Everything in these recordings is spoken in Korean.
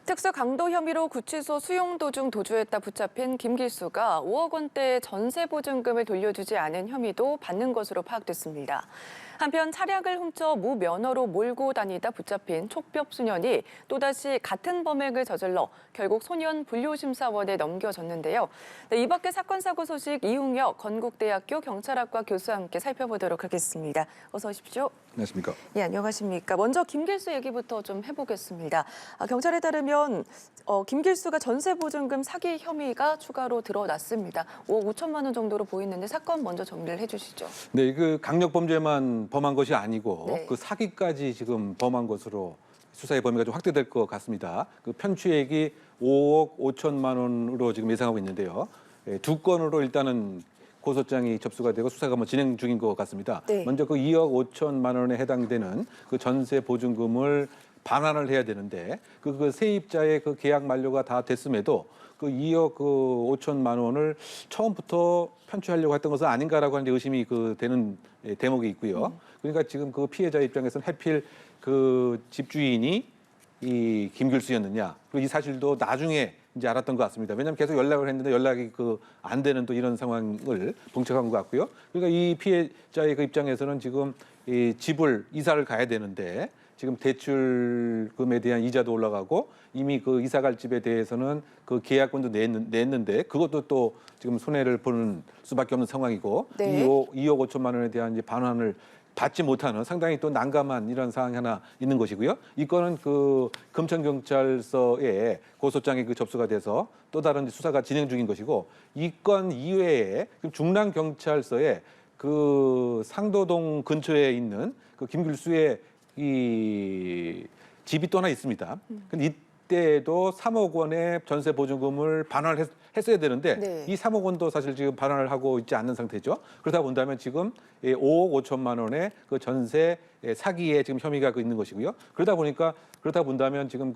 특수 강도 혐의로 구치소 수용 도중 도주했다 붙잡힌 김길수가 5억 원대의 전세 보증금을 돌려주지 않은 혐의도 받는 것으로 파악됐습니다. 한편 차량을 훔쳐 무면허로 몰고 다니다 붙잡힌 촉법 소년이 또다시 같은 범행을 저질러 결국 소년 분류심사원에 넘겨졌는데요. 이 밖에 사건 사고 소식 이웅혁 건국대학교 경찰학과 교수와 함께 살펴보도록 하겠습니다. 어서 오십시오. 안녕하십니까. 예, 안녕하십니까. 먼저 김길수 얘기부터 좀 해보겠습니다. 경찰에 따르면 김길수가 전세보증금 사기 혐의가 추가로 드러났습니다. 5억 5천만 원 정도로 보이는데 사건 먼저 정리를 해주시죠. 네, 그 강력범죄만 범한 것이 아니고 네. 그 사기까지 지금 범한 것으로 수사의 범위가 좀 확대될 것 같습니다. 그 편취액이 5억 5천만 원으로 지금 예상하고 있는데요. 두 건으로 일단은 고소장이 접수가 되고 수사가 진행 중인 것 같습니다. 네. 먼저 그 2억 5천만 원에 해당되는 그 전세 보증금을 반환을 해야 되는데 그 세입자의 그 계약 만료가 다 됐음에도 그 2억 5천만 원을 처음부터 편취하려고 했던 것은 아닌가라고 하는 의심이 되는 대목이 있고요. 그러니까 지금 그 피해자 입장에서는 하필 그 집주인이 이 김길수였느냐. 그리고 이 사실도 나중에 이제 알았던 것 같습니다. 왜냐하면 계속 연락을 했는데 연락이 안 되는 또 이런 상황을 봉착한 것 같고요. 그러니까 이 피해자의 그 입장에서는 지금 이 집을 이사를 가야 되는데 지금 대출금에 대한 이자도 올라가고 이미 그 이사 갈 집에 대해서는 그 계약금도 냈는데 그것도 또 지금 손해를 보는 수밖에 없는 상황이고 네. 2억 5천만 원에 대한 이제 반환을 받지 못하는 상당히 또 난감한 이런 상황이 하나 있는 것이고요. 이 건은 그 금천경찰서에 고소장이 접수가 돼서 또 다른 수사가 진행 중인 것이고 이 건 이외에 중랑경찰서에 그 상도동 근처에 있는 그 김길수의 이 집이 또 하나 있습니다. 근데 이때도 3억 원의 전세 보증금을 반환을 했어야 되는데 네. 이 3억 원도 사실 지금 반환을 하고 있지 않는 상태죠. 그러다 본다면 지금 5억 5천만 원의 그 전세 사기에 지금 혐의가 있는 것이고요. 그러다 본다면 지금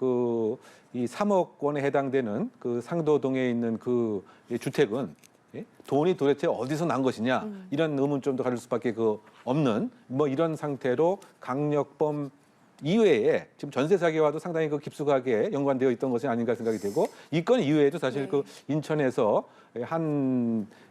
이 3억 원에 해당되는 그 상도동에 있는 그 주택은 돈이 도대체 어디서 난 것이냐 이런 의문점도 가질 수밖에 없는 이런 상태로 강력범 이외에 지금 전세 사기와도 상당히 깊숙하게 연관되어 있던 것이 아닌가 생각이 되고 이 건 이외에도 사실 네. 인천에서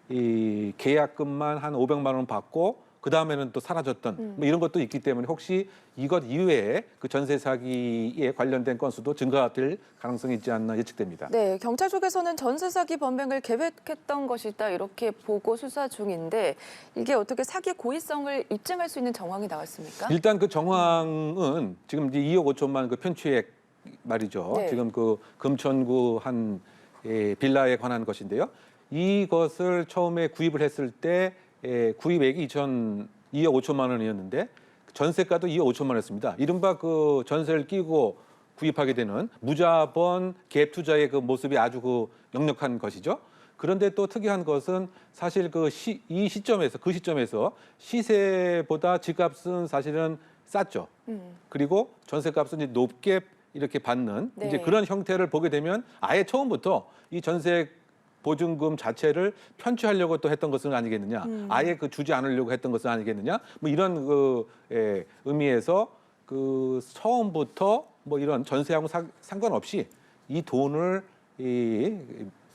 이 계약금만 한 500만 원 받고 그 다음에는 또 사라졌던 이런 것도 있기 때문에 혹시 이것 이외에 그 전세 사기에 관련된 건수도 증가될 가능성이 있지 않나 예측됩니다. 네, 경찰 쪽에서는 전세 사기 범행을 계획했던 것이다 이렇게 보고 수사 중인데 이게 어떻게 사기 고의성을 입증할 수 있는 정황이 나왔습니까? 일단 그 정황은 지금 이제 2억 5천만 그 편취액 말이죠. 네. 지금 그 금천구 한 빌라에 관한 것인데요. 이것을 처음에 구입을 했을 때 구입액이 2억 5천만 원이었는데 전세가도 2억 5천만 원이었습니다. 이른바 그 전세를 끼고 구입하게 되는 무자본 갭 투자의 그 모습이 아주 역력한 것이죠. 그런데 또 특이한 것은 사실 그 시점에서 시세보다 집값은 사실은 쌌죠. 그리고 전세값은 이제 높게 이렇게 받는 네. 이제 그런 형태를 보게 되면 아예 처음부터 이 전세 보증금 자체를 편취하려고 또 했던 것은 아니겠느냐, 아예 주지 않으려고 했던 것은 아니겠느냐, 이런 의미에서 처음부터 이런 전세하고 상관없이 이 돈을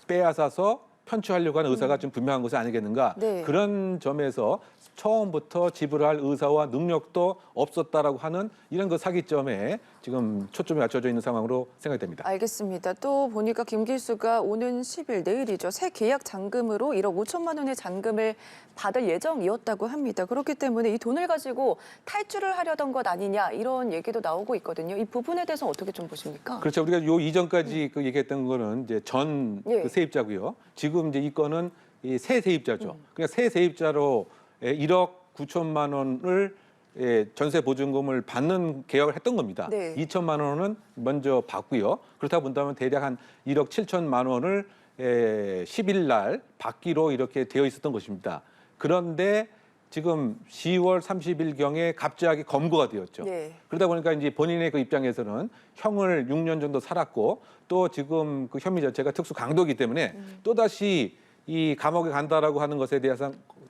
빼앗아서 편취하려고 하는 의사가 좀 분명한 것이 아니겠는가. 네. 그런 점에서 처음부터 지불할 의사와 능력도 없었다라고 하는 이런 사기점에 지금 초점이 맞춰져 있는 상황으로 생각됩니다. 알겠습니다. 또 보니까 김길수가 오는 10일 내일이죠. 새 계약 잔금으로 1억 5천만 원의 잔금을 받을 예정이었다고 합니다. 그렇기 때문에 이 돈을 가지고 탈출을 하려던 것 아니냐 이런 얘기도 나오고 있거든요. 이 부분에 대해서 어떻게 좀 보십니까? 그렇죠. 우리가 요 이전까지 얘기했던 거는 이제 전 예. 세입자고요. 지금 이제 이 건은 새 세입자죠. 그러니까 새 세입자로 1억 9천만 원을 전세 보증금을 받는 계약을 했던 겁니다. 네. 2천만 원은 먼저 받고요. 그렇다 본다면 대략 한 1억 7천만 원을 10일 날 받기로 이렇게 되어 있었던 것입니다. 그런데 지금 10월 30일경에 갑자기 검거가 되었죠. 네. 그러다 보니까 이제 본인의 입장에서는 형을 6년 정도 살았고 또 지금 그 혐의 자체가 특수 강도이기 때문에 또다시 이 감옥에 간다라고 하는 것에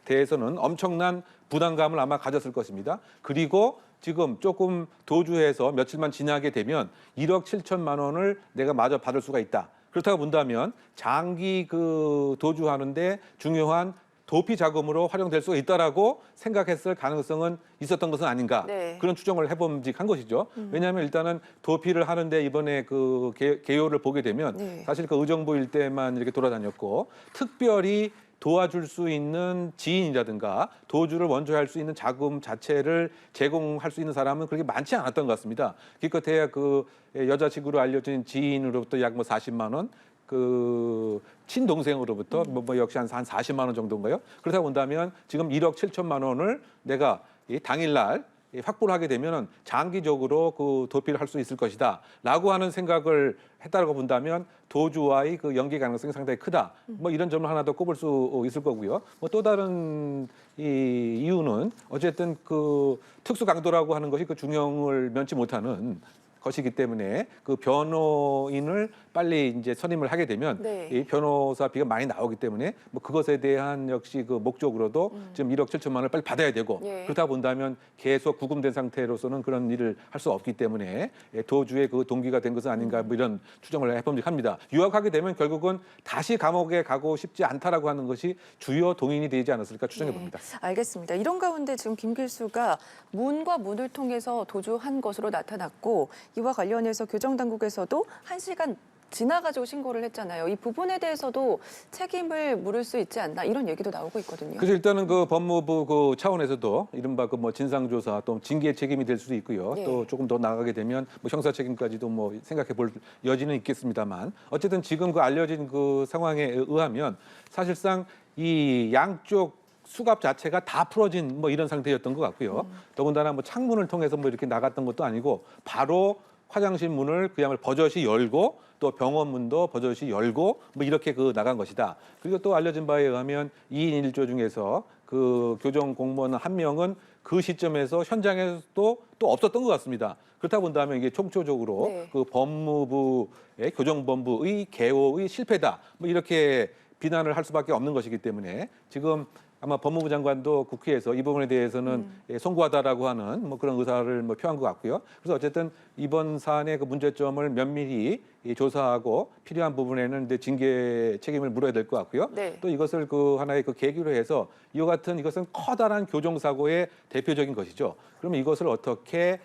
대해서는 엄청난 부담감을 아마 가졌을 것입니다. 그리고 지금 조금 도주해서 며칠만 지나게 되면 1억 7천만 원을 내가 마저 받을 수가 있다. 그렇다고 본다면 장기 그 도주하는데 중요한 도피 자금으로 활용될 수 있다라고 생각했을 가능성은 있었던 것은 아닌가. 네. 그런 추정을 해봄직한 것이죠. 왜냐하면 일단은 도피를 하는데 이번에 그 개요를 보게 되면 네. 사실 그 의정부 일대만 이렇게 돌아다녔고 특별히 도와줄 수 있는 지인이라든가 도주를 원조할 수 있는 자금 자체를 제공할 수 있는 사람은 그렇게 많지 않았던 것 같습니다. 기껏해야 그 여자친구로 알려진 지인으로부터 약 뭐 40만 원, 그 친동생으로부터 뭐 역시 한 40만 원 정도인가요? 그렇다 본다면 지금 1억 7천만 원을 내가 이 당일날 확보를 하게 되면은 장기적으로 그 도피를 할 수 있을 것이다라고 하는 생각을 했다고 본다면 도주와의 그 연계 가능성이 상당히 크다. 뭐 이런 점을 하나 더 꼽을 수 있을 거고요. 뭐 또 다른 이 이유는 어쨌든 그 특수 강도라고 하는 것이 그 중형을 면치 못하는 것이기 때문에 그 변호인을 빨리 이제 선임을 하게 되면 네. 이 변호사비가 많이 나오기 때문에 뭐 그것에 대한 역시 그 목적으로도 지금 1억 7천만 원을 빨리 받아야 되고 예. 그렇다 본다면 계속 구금된 상태로서는 그런 일을 할 수 없기 때문에 도주의 그 동기가 된 것은 아닌가 뭐 이런 추정을 해봄직합니다. 유학하게 되면 결국은 다시 감옥에 가고 싶지 않다라고 하는 것이 주요 동인이 되지 않았을까 추정해 봅니다. 알겠습니다. 이런 가운데 지금 김길수가 문과 문을 통해서 도주한 것으로 나타났고 이와 관련해서 교정당국에서도 1시간 지나가지고 신고를 했잖아요. 이 부분에 대해서도 책임을 물을 수 있지 않나 이런 얘기도 나오고 있거든요. 그래서 일단은 그 법무부 그 차원에서도 이른바 그 뭐 진상조사 또 징계 책임이 될 수도 있고요. 네. 또 조금 더 나가게 되면 뭐 형사 책임까지도 뭐 생각해 볼 여지는 있겠습니다만 어쨌든 지금 그 알려진 그 상황에 의하면 사실상 이 양쪽 수갑 자체가 다 풀어진 뭐 이런 상태였던 것 같고요. 더군다나 뭐 창문을 통해서 뭐 이렇게 나갔던 것도 아니고 바로 화장실 문을 그야말로 버젓이 열고 또 병원 문도 버젓이 열고 뭐 이렇게 그 나간 것이다. 그리고 또 알려진 바에 의하면 2인 1조 중에서 그 교정 공무원 한 명은 그 시점에서 현장에서도 또 없었던 것 같습니다. 그렇다 본다면 이게 총체적으로 네. 그 법무부의 교정본부의 개호의 실패다. 뭐 이렇게 비난을 할 수밖에 없는 것이기 때문에 지금 아마 법무부 장관도 국회에서 이 부분에 대해서는 송구하다라고 하는 뭐 그런 의사를 뭐 표한 것 같고요. 그래서 어쨌든 이번 사안의 그 문제점을 면밀히 조사하고 필요한 부분에는 이제 징계 책임을 물어야 될 것 같고요. 네. 또 이것을 그 하나의 그 계기로 해서 이와 같은 이것은 커다란 교정사고의 대표적인 것이죠. 그러면 이것을 어떻게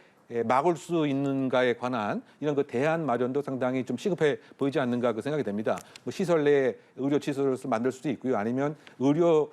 막을 수 있는가에 관한 이런 그 대안 마련도 상당히 좀 시급해 보이지 않는가 그 생각이 됩니다. 뭐 시설 내 의료 시설을 만들 수도 있고요. 아니면 의료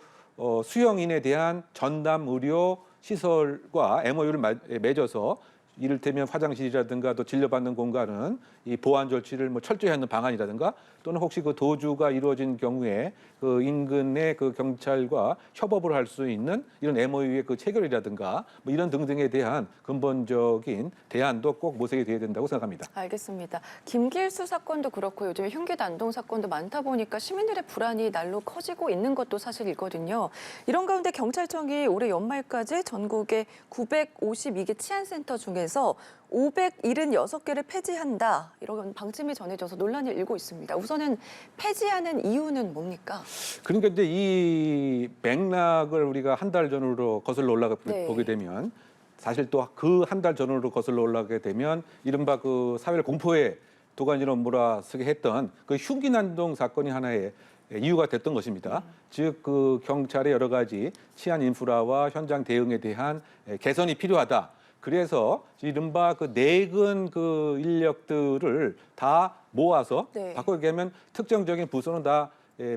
수용인에 대한 전담 의료 시설과 MOU를 맺어서 이를테면 화장실이라든가 또 진료받는 공간은 이 보안 조치를 뭐 철저히 하는 방안이라든가 또는 혹시 그 도주가 이루어진 경우에 그 인근의 그 경찰과 협업을 할 수 있는 이런 MOU의 그 체결이라든가 뭐 이런 등등에 대한 근본적인 대안도 꼭 모색이 돼야 된다고 생각합니다. 알겠습니다. 김길수 사건도 그렇고 요즘 흉기 난동 사건도 많다 보니까 시민들의 불안이 날로 커지고 있는 것도 사실이거든요. 이런 가운데 경찰청이 올해 연말까지 전국의 952개 치안센터 중에서 576개를 폐지한다. 이런 방침이 전해져서 논란이 일고 있습니다. 우선은 폐지하는 이유는 뭡니까? 그러니까 이제 이 맥락을 우리가 한 달 전으로 거슬러 올라가 네. 보게 되면 사실 또 그 한 달 전으로 거슬러 올라가게 되면 이른바 그 사회를 공포에 도가니로 몰아쓰게 했던 그 흉기 난동 사건이 하나의 이유가 됐던 것입니다. 즉 그 경찰의 여러 가지 치안 인프라와 현장 대응에 대한 개선이 필요하다. 그래서 이른바 그 내근 그 인력들을 다 모아서 네. 바꿔 얘기하면 특정적인 부서는 다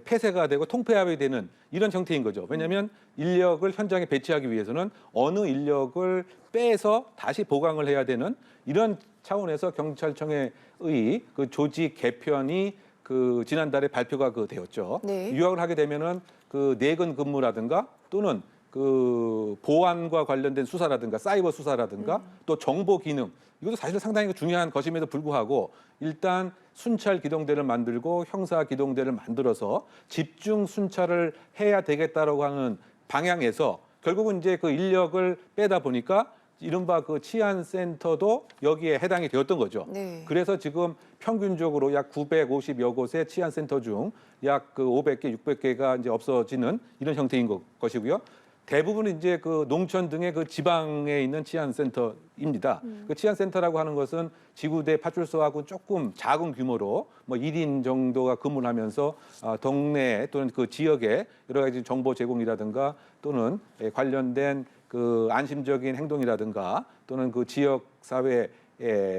폐쇄가 되고 통폐합이 되는 이런 형태인 거죠. 왜냐하면 인력을 현장에 배치하기 위해서는 어느 인력을 빼서 다시 보강을 해야 되는 이런 차원에서 경찰청의 그 조직 개편이 그 지난달에 발표가 그 되었죠. 네. 유학을 하게 되면은 그 내근 근무라든가 또는 그 보안과 관련된 수사라든가 사이버 수사라든가 또 정보 기능 이것도 사실 상당히 중요한 것임에도 불구하고 일단 순찰 기동대를 만들고 형사 기동대를 만들어서 집중 순찰을 해야 되겠다라고 하는 방향에서 결국은 이제 그 인력을 빼다 보니까 이른바 그 치안센터도 여기에 해당이 되었던 거죠. 네. 그래서 지금 평균적으로 약 950여 곳의 치안센터 중 약 그 500개, 600개가 이제 없어지는 이런 형태인 것이고요. 대부분은 이제 그 농촌 등의 그 지방에 있는 치안센터입니다. 그 치안센터라고 하는 것은 지구대 파출소하고 조금 작은 규모로 뭐 1인 정도가 근무를 하면서 동네 또는 그 지역에 여러 가지 정보 제공이라든가 또는 관련된 그 안심적인 행동이라든가 또는 그 지역 사회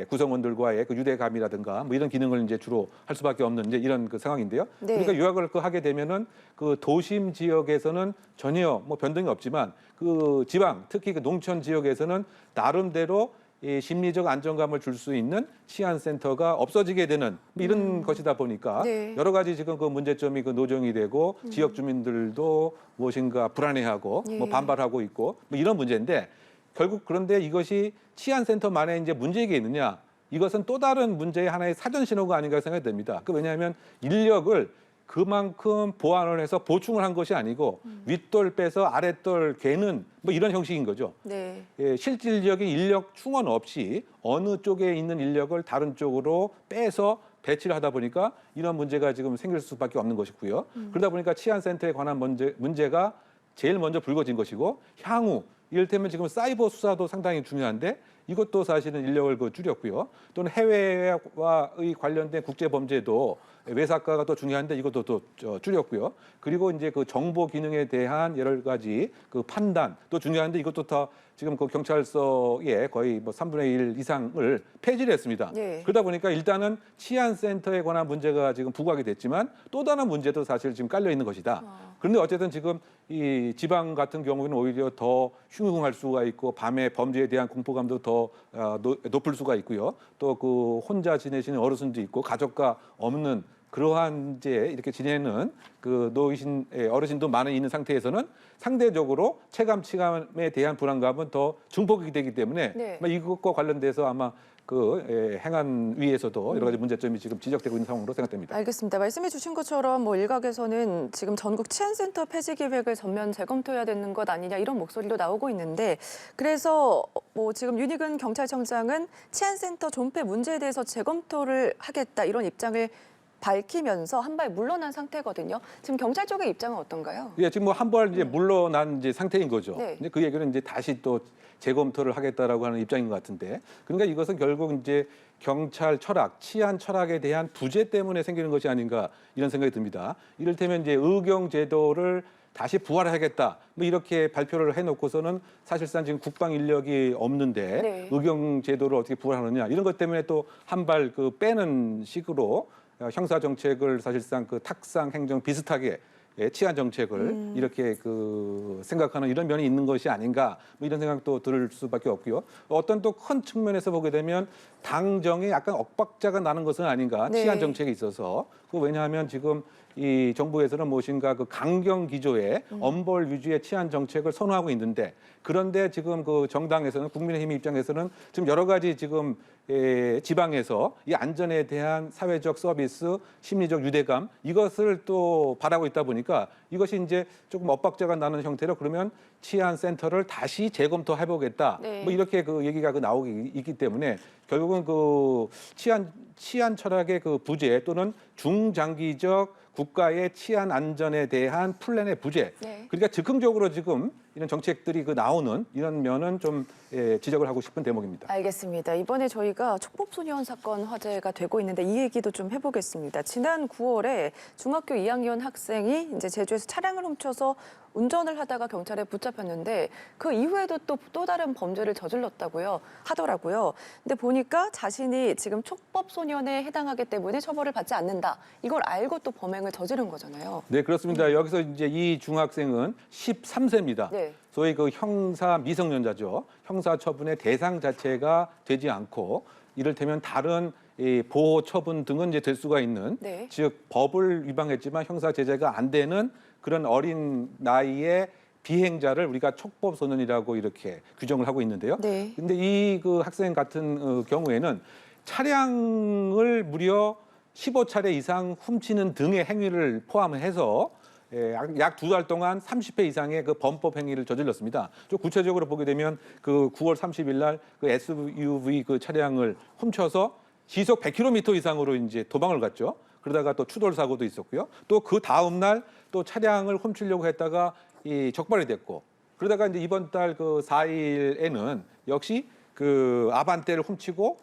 구성원들과의 그 유대감이라든가 뭐 이런 기능을 이제 주로 할 수밖에 없는 이제 이런 그 상황인데요. 네. 그러니까 요약을 그 하게 되면은 그 도심 지역에서는 전혀 뭐 변동이 없지만 그 지방 특히 그 농촌 지역에서는 나름대로 이 심리적 안정감을 줄 수 있는 치안센터가 없어지게 되는 뭐 이런 것이다 보니까 네. 여러 가지 지금 그 문제점이 그 노정이 되고 지역 주민들도 무엇인가 불안해하고 예. 뭐 반발하고 있고 뭐 이런 문제인데 결국 그런데 이것이 치안센터만의 이제 문제가 있느냐? 이것은 또 다른 문제의 하나의 사전 신호가 아닌가 생각이 듭니다. 왜냐하면 인력을 그만큼 보완을 해서 보충을 한 것이 아니고 윗돌 빼서 아랫돌 개는 뭐 이런 형식인 거죠. 네. 실질적인 인력 충원 없이 어느 쪽에 있는 인력을 다른 쪽으로 빼서 배치를 하다 보니까 이런 문제가 지금 생길 수밖에 없는 것이고요. 그러다 보니까 치안센터에 관한 문제가 제일 먼저 불거진 것이고 향후 이를테면 지금 사이버 수사도 상당히 중요한데 이것도 사실은 인력을 줄였고요. 또는 해외와의 관련된 국제 범죄도 외사과가 또 중요한데 이것도 또 줄였고요. 그리고 이제 그 정보 기능에 대한 여러 가지 그 판단 또 중요한데 이것도 다 지금 그 경찰서의 거의 뭐 3분의 1 이상을 폐지를 했습니다. 네. 그러다 보니까 일단은 치안센터에 관한 문제가 지금 부각이 됐지만 또 다른 문제도 사실 지금 깔려 있는 것이다. 그런데 어쨌든 지금 이 지방 같은 경우에는 오히려 더 흉흉할 수가 있고 밤에 범죄에 대한 공포감도 더 높을 수가 있고요. 또 그 혼자 지내시는 어르신도 있고 가족과 없는 그러한 이제 이렇게 지내는 그 노이신 어르신도 많이 있는 상태에서는 상대적으로 체감에 대한 불안감은 더 증폭이 되기 때문에 네. 이것과 관련돼서 아마 그 행안 위에서도 여러 가지 문제점이 지금 지적되고 있는 상황으로 생각됩니다. 알겠습니다. 말씀해 주신 것처럼 뭐 일각에서는 지금 전국 치안센터 폐지 계획을 전면 재검토해야 되는 것 아니냐 이런 목소리도 나오고 있는데 그래서 뭐 지금 윤희근 경찰청장은 치안센터 존폐 문제에 대해서 재검토를 하겠다 이런 입장을 밝히면서 한 발 물러난 상태거든요. 지금 경찰 쪽의 입장은 어떤가요? 예, 지금 뭐 한 발 이제 물러난 이제 상태인 거죠. 네. 근데 그 얘기는 이제 다시 또 재검토를 하겠다라고 하는 입장인 것 같은데, 그러니까 이것은 결국 이제 경찰 철학, 치안 철학에 대한 부재 때문에 생기는 것이 아닌가 이런 생각이 듭니다. 이를테면 이제 의경 제도를 다시 부활하겠다. 뭐 이렇게 발표를 해놓고서는 사실상 지금 국방 인력이 없는데 네. 의경 제도를 어떻게 부활하느냐 이런 것 때문에 또 한 발 그 빼는 식으로 형사 정책을 사실상 그 탁상 행정 비슷하게 치안 정책을 이렇게 그 생각하는 이런 면이 있는 것이 아닌가 뭐 이런 생각도 들 수밖에 없고요. 어떤 또 큰 측면에서 보게 되면 당정에 약간 엇박자가 나는 것은 아닌가 네. 치안 정책에 있어서 왜냐하면 지금 이 정부에서는 무엇인가 그 강경 기조의 엄벌 위주의 치안 정책을 선호하고 있는데 그런데 지금 그 정당에서는 국민의힘 입장에서는 지금 여러 가지 지금 지방에서 이 안전에 대한 사회적 서비스, 심리적 유대감 이것을 또 바라고 있다 보니까 이것이 이제 조금 엇박자가 나는 형태로 그러면 치안 센터를 다시 재검토해 보겠다. 네. 뭐 이렇게 그 얘기가 나오기 있기 때문에 결국은 그 치안 철학의 그 부재 또는 중장기적 국가의 치안 안전에 대한 플랜의 부재. 네. 그러니까 즉흥적으로 지금 이런 정책들이 그 나오는 이런 면은 좀 지적을 하고 싶은 대목입니다. 알겠습니다. 이번에 저희가 촉법소년 사건 화제가 되고 있는데 이 얘기도 좀 해보겠습니다. 지난 9월에 중학교 2학년 학생이 이제 제주에서 차량을 훔쳐서 운전을 하다가 경찰에 붙잡혔는데 그 이후에도 또 다른 범죄를 저질렀다고요 하더라고요. 근데 보니까 자신이 지금 촉법소년에 해당하기 때문에 처벌을 받지 않는다. 이걸 알고 또 범행을 저지른 거잖아요. 네, 그렇습니다. 여기서 이제 이 중학생은 13세입니다. 네. 소위 그 형사 미성년자죠. 형사 처분의 대상 자체가 되지 않고 이를테면 다른 보호 처분 등은 이제 될 수가 있는 네. 즉 법을 위반했지만 형사 제재가 안 되는 그런 어린 나이의 비행자를 우리가 촉법 소년이라고 이렇게 규정을 하고 있는데요. 네. 근데 이 그 학생 같은 경우에는 차량을 무려 15차례 이상 훔치는 등의 행위를 포함해서 약 2달 동안 30회 이상의 그 범법 행위를 저질렀습니다. 좀 구체적으로 보게 되면 그 9월 30일 날 그 SUV 그 차량을 훔쳐서 시속 100km 이상으로 이제 도망을 갔죠. 그러다가 또 추돌 사고도 있었고요. 또 그 다음 날 또 차량을 훔치려고 했다가 이 적발이 됐고 그러다가 이제 이번 달 그 4일에는 역시 그 아반떼를 훔치고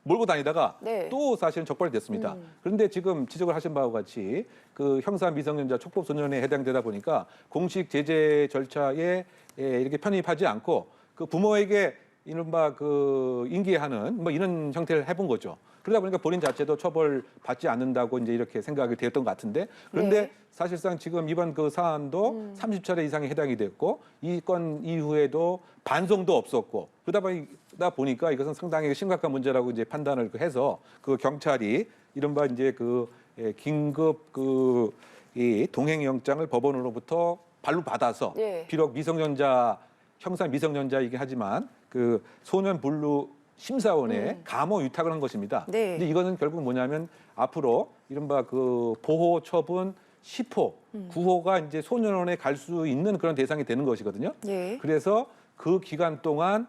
몰고 다니다가 네. 또 사실은 적발이 됐습니다. 그런데 지금 지적을 하신 바와 같이 그 형사 미성년자 촉법 소년에 해당되다 보니까 공식 제재 절차에 이렇게 편입하지 않고 그 부모에게 이른바 그 인계하는 뭐 이런 형태를 해본 거죠. 그러다 보니까 본인 자체도 처벌받지 않는다고 이제 이렇게 생각이 되었던 것 같은데 그런데 네. 사실상 지금 이번 그 사안도 30차례 이상이 해당이 됐고 이 건 이후에도 반송도 없었고 그러다 보니까 이것은 상당히 심각한 문제라고 이제 판단을 해서 그 경찰이 이른바 이제 그 긴급 그 이 동행영장을 법원으로부터 발부받아서 예. 비록 미성년자 형사 미성년자이긴 하지만 그 소년 분류 심사원에 감호 위탁을 한 것입니다. 네. 근데 이거는 결국 뭐냐면 앞으로 이른바 그 보호 처분 10호, 9호가 이제 소년원에 갈 수 있는 그런 대상이 되는 것이거든요. 예. 그래서 그 기간 동안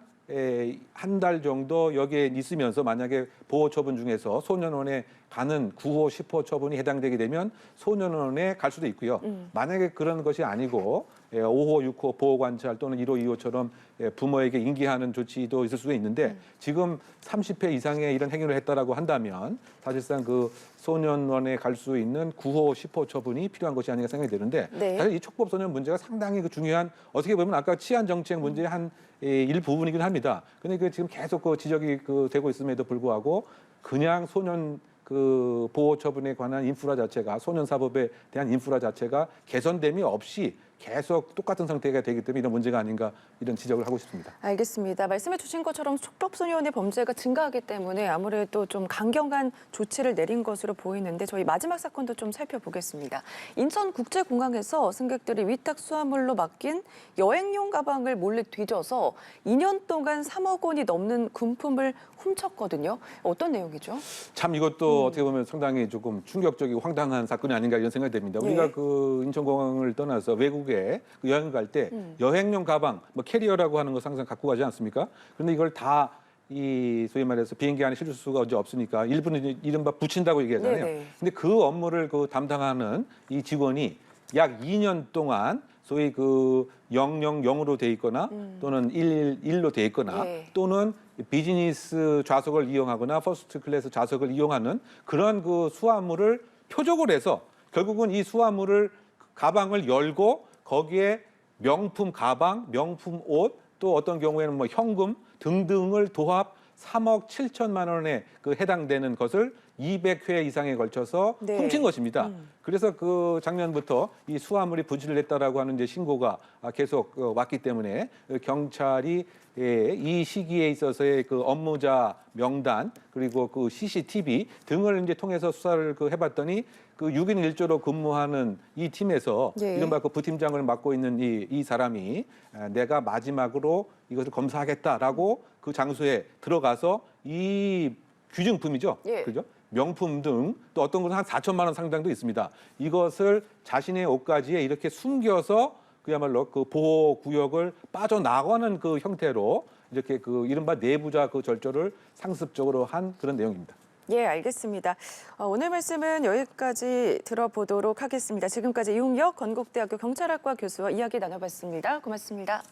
한 달 정도 여기에 있으면서 만약에 보호 처분 중에서 소년원에 가는 9호, 10호 처분이 해당되게 되면 소년원에 갈 수도 있고요. 만약에 그런 것이 아니고 5호, 6호 보호관찰 또는 1호, 2호처럼 부모에게 인계하는 조치도 있을 수도 있는데 지금 30회 이상의 이런 행위를 했다라고 한다면 사실상 그 소년원에 갈 수 있는 9호, 10호 처분이 필요한 것이 아닌가 생각이 드는데 네. 사실 이 촉법 소년 문제가 상당히 그 중요한 어떻게 보면 아까 치안 정책 문제의 한 일부분이긴 합니다. 근데 그 지금 계속 그 지적이 그 되고 있음에도 불구하고 그냥 소년 그 보호 처분에 관한 인프라 자체가 소년 사법에 대한 인프라 자체가 개선됨이 없이 계속 똑같은 상태가 되기 때문에 이런 문제가 아닌가 이런 지적을 하고 싶습니다. 알겠습니다. 말씀해 주신 것처럼 촉법소년의 범죄가 증가하기 때문에 아무래도 좀 강경한 조치를 내린 것으로 보이는데 저희 마지막 사건도 좀 살펴보겠습니다. 인천국제공항에서 승객들이 위탁 수화물로 맡긴 여행용 가방을 몰래 뒤져서 2년 동안 3억 원이 넘는 금품을 훔쳤거든요. 어떤 내용이죠? 참 이것도 어떻게 보면 상당히 조금 충격적이고 황당한 사건이 아닌가 이런 생각이 듭니다. 예. 우리가 그 인천공항을 떠나서 외국에 그 여행 갈 때 여행용 가방, 뭐 캐리어라고 하는 거 항상 갖고 가지 않습니까? 그런데 이걸 다 이 소위 말해서 비행기 안에 실을 수가 이제 없으니까 일부는 이른바 붙인다고 얘기하잖아요. 네네. 근데 그 업무를 그 담당하는 이 직원이 약 2년 동안 소위 그 000으로 돼 있거나 또는 111로 돼 있거나 예. 또는 비즈니스 좌석을 이용하거나 퍼스트 클래스 좌석을 이용하는 그런 그 수화물을 표적을 해서 결국은 이 수화물을 가방을 열고 거기에 명품 가방, 명품 옷, 또 어떤 경우에는 뭐 현금 등등을 도합 3억 7천만 원에 그 해당되는 것을 200회 이상에 걸쳐서 네. 훔친 것입니다. 그래서 그 작년부터 이 수화물이 분실을 했다라고 하는 이제 신고가 계속 왔기 때문에 경찰이 이 시기에 있어서의 그 업무자 명단 그리고 그 CCTV 등을 이제 통해서 수사를 그 해봤더니 그 6인 1조로 근무하는 이 팀에서 예. 이른바 그 부팀장을 맡고 있는 이 사람이 내가 마지막으로 이것을 검사하겠다라고 그 장소에 들어가서 이 귀중품이죠. 예. 그죠? 명품 등 또 어떤 것은 한 4천만 원 상당도 있습니다. 이것을 자신의 옷가지에 이렇게 숨겨서 그야말로 그 보호 구역을 빠져나가는 그 형태로 이렇게 그 이른바 내부자 그 절조를 상습적으로 한 그런 내용입니다. 예, 알겠습니다. 오늘 말씀은 여기까지 들어보도록 하겠습니다. 지금까지 이웅혁 건국대학교 경찰학과 교수와 이야기 나눠봤습니다. 고맙습니다.